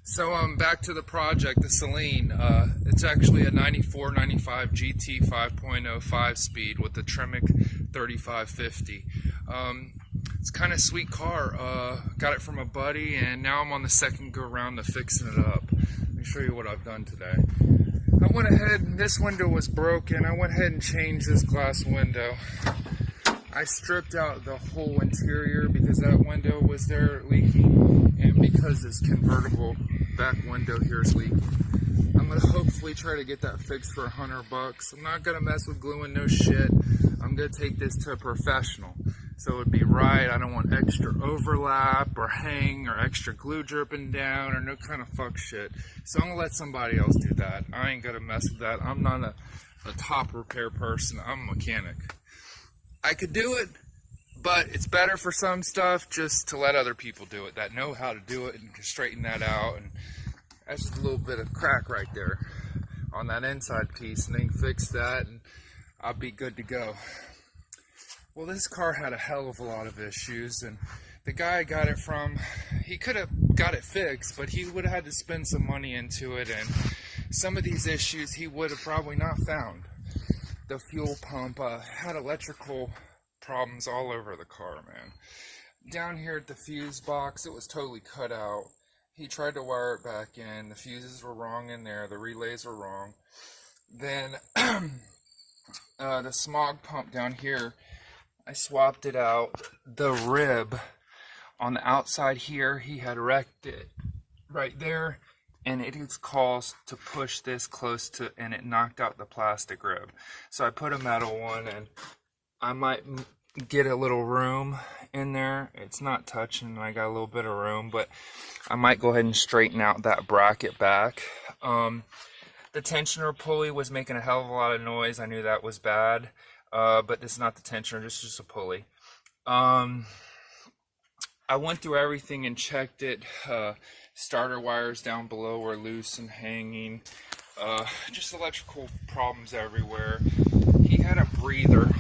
So back to the project, the Saleen. It's actually a 94, 95 GT 5.0 5-speed with the Tremec 3550. It's kind of sweet car. Got it from a buddy, and now I'm on the second go around to fixing it up. Let me show you what I've done today. I went ahead, and this window was broken. I went ahead and changed this glass window. I stripped out the whole interior because that window was there leaking, and because this convertible back window here is leaking. I'm going to hopefully try to get that fixed for $100. I'm not going to mess with gluing no shit. I'm going to take this to a professional. So it would be right. I don't want extra overlap or hang or extra glue dripping down or no kind of fuck shit. So I'm going to let somebody else do that. I ain't going to mess with that. I'm not a top repair person. I'm a mechanic. I could do it, but it's better for some stuff just to let other people do it that know how to do it and can straighten that out. And that's just a little bit of crack right there on that inside piece, and they can fix that and I'll be good to go. Well, this car had a hell of a lot of issues, and the guy I got it from, he could have got it fixed, but he would have had to spend some money into it, and some of these issues he would have probably not found. The fuel pump had electrical problems all over the car, man. Down here at the fuse box, it was totally cut out. He tried to wire it back in. The fuses were wrong in there. The relays were wrong. Then the smog pump down here, I swapped it out. The rib on the outside here, he had wrecked it right there, and it is caused to push this close to, and it knocked out the plastic rib. So I put a metal one, and I might get a little room in there. It's not touching, I got a little bit of room, but I might go ahead and straighten out that bracket back. The tensioner pulley was making a hell of a lot of noise. I knew that was bad, but this is not the tensioner, this is just a pulley. I went through everything and checked it. Starter wires down below were loose and hanging. Just electrical problems everywhere. He had a breather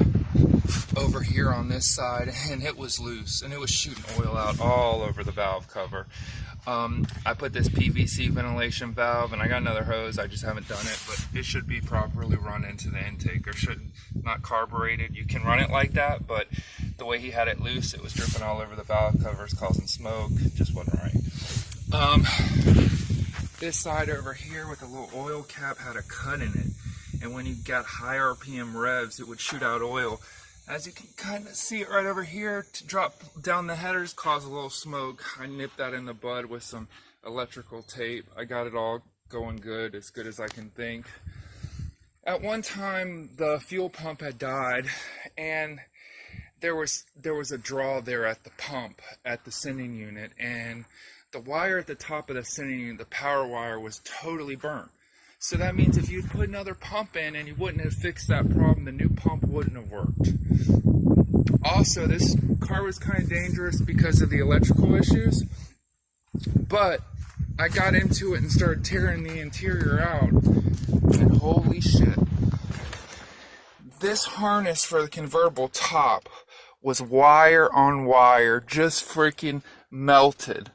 over here on this side, and it was loose, and it was shooting oil out all over the valve cover. I put this PVC ventilation valve, and I got another hose. I just haven't done it, but it should be properly run into the intake, or should not carbureted. You can run it like that, but the way he had it loose, it was dripping all over the valve covers, causing smoke. It just wasn't right. This side over here with a little oil cap had a cut in it, and when you got high RPM revs, it would shoot out oil. As you can kind of see it right over here, to drop down the headers, cause a little smoke. I nipped that in the bud with some electrical tape. I got it all going good as I can think. At one time, the fuel pump had died, and there was a draw there at the pump, at the sending unit, and the wire at the top of the sending unit, the power wire, was totally burnt. So that means if you'd put another pump in and you wouldn't have fixed that problem, the new pump wouldn't have worked. Also, this car was kind of dangerous because of the electrical issues, but I got into it and started tearing the interior out, and holy shit. This harness for the convertible top was wire on wire, just freaking melted,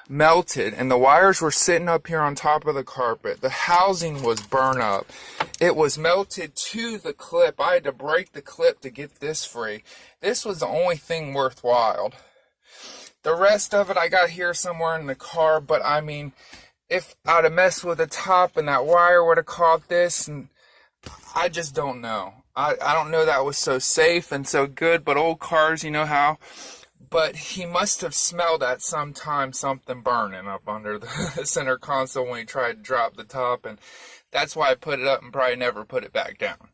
and the wires were sitting up here on top of the carpet. The housing was burnt up. It was melted to the clip. I had to break the clip to get this free. This was the only thing worthwhile. The rest of it I got here somewhere in the car, but I mean, if I'd have messed with the top and that wire would have caught this, and I just don't know. I don't know that was so safe and so good, but old cars, you know how. But he must have smelled at some time something burning up under the center console when he tried to drop the top, and that's why I put it up and probably never put it back down.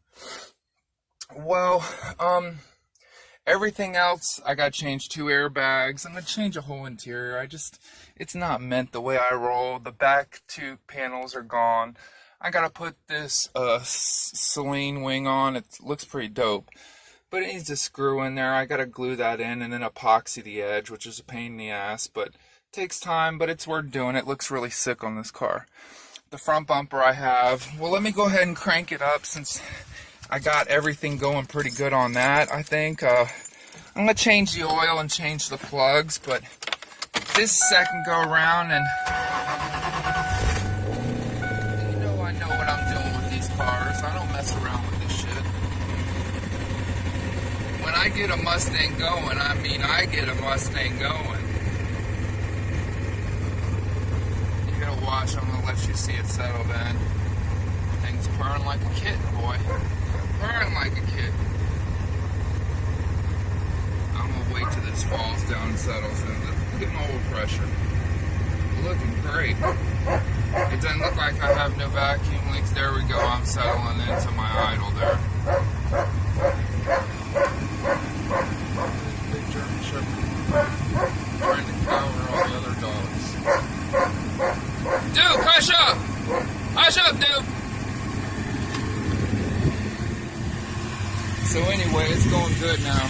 Well, everything else, I got to change 2 airbags. I'm going to change a whole interior. It's not meant the way I roll. The back 2 panels are gone. I got to put this Saleen wing on. It looks pretty dope, but it needs a screw in there. I got to glue that in and then epoxy the edge, which is a pain in the ass, but it takes time, but it's worth doing. It looks really sick on this car. The front bumper I have, well, let me go ahead and crank it up since I got everything going pretty good on that. I think I'm going to change the oil and change the plugs, but this second go around, and what I'm doing with these cars. I don't mess around with this shit. When I get a Mustang going, I mean I get a Mustang going. You gotta watch, I'm gonna let you see it settle in. Thing's purring like a kitten, boy. Purring like a kitten. I'm gonna wait till this falls down and settles in. Look at my oil pressure. Looking great. It doesn't look like I have no vacuum leaks. There we go. I'm settling into my idle there. Big German Shepherd. Trying to cower all the other dogs. Dude, hush up! Hush up, dude! So anyway, it's going good now.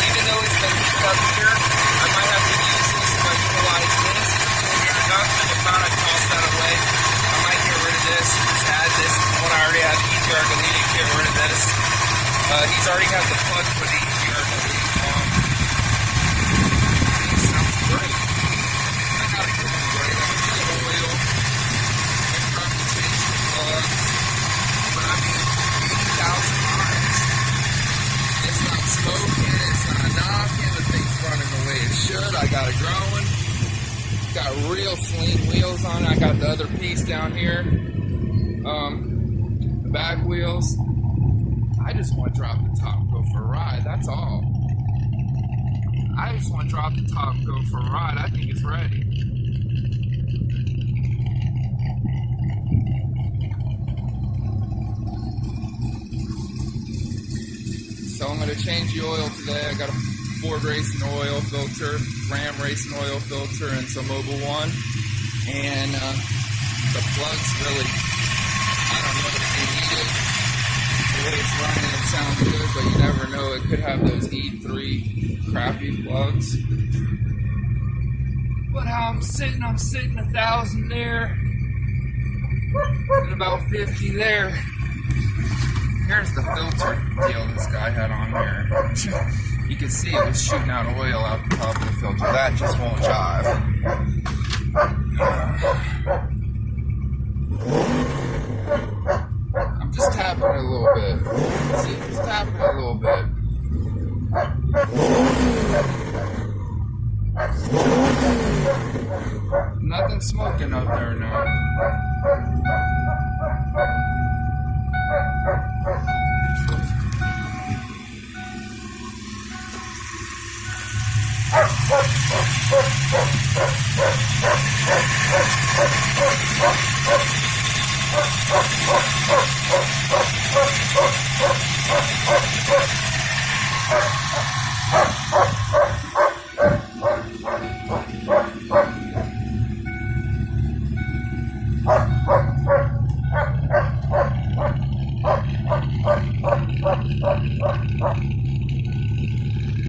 Even though it's been up here, I might have to use this if I utilize this for your induction. If not, I toss that away. I might get rid of this, just add this when I already have the EGR deleted, get rid of this. He's already got the plug for the EGR deleted on. It sounds great. I got it going great. I'm going to get oil. I'm trying to change the plugs. But I mean, 8,000 miles. It's not smoking, it's not knocking, the thing's running the way it should. I got it growing. Got real sling wheels on it. I got the other piece down here. The back wheels. I just want to drop the top and go for a ride, that's all. I just want to drop the top and go for a ride. I think it's ready. So I'm going to change the oil today. I got a Ford Racing oil filter, Ram Racing oil filter, and some Mobile One. And the plugs really, I don't know if they need it. The way it's running, it sounds good, but you never know. It could have those E3 crappy plugs. But how I'm sitting 1,000 there, and about 50 there. Here's the filter deal this guy had on here. You can see it was shooting out oil out the top of the filter. That just won't jive. I'm just tapping it a little bit. See, just tapping it a little bit. Nothing smoking up there now.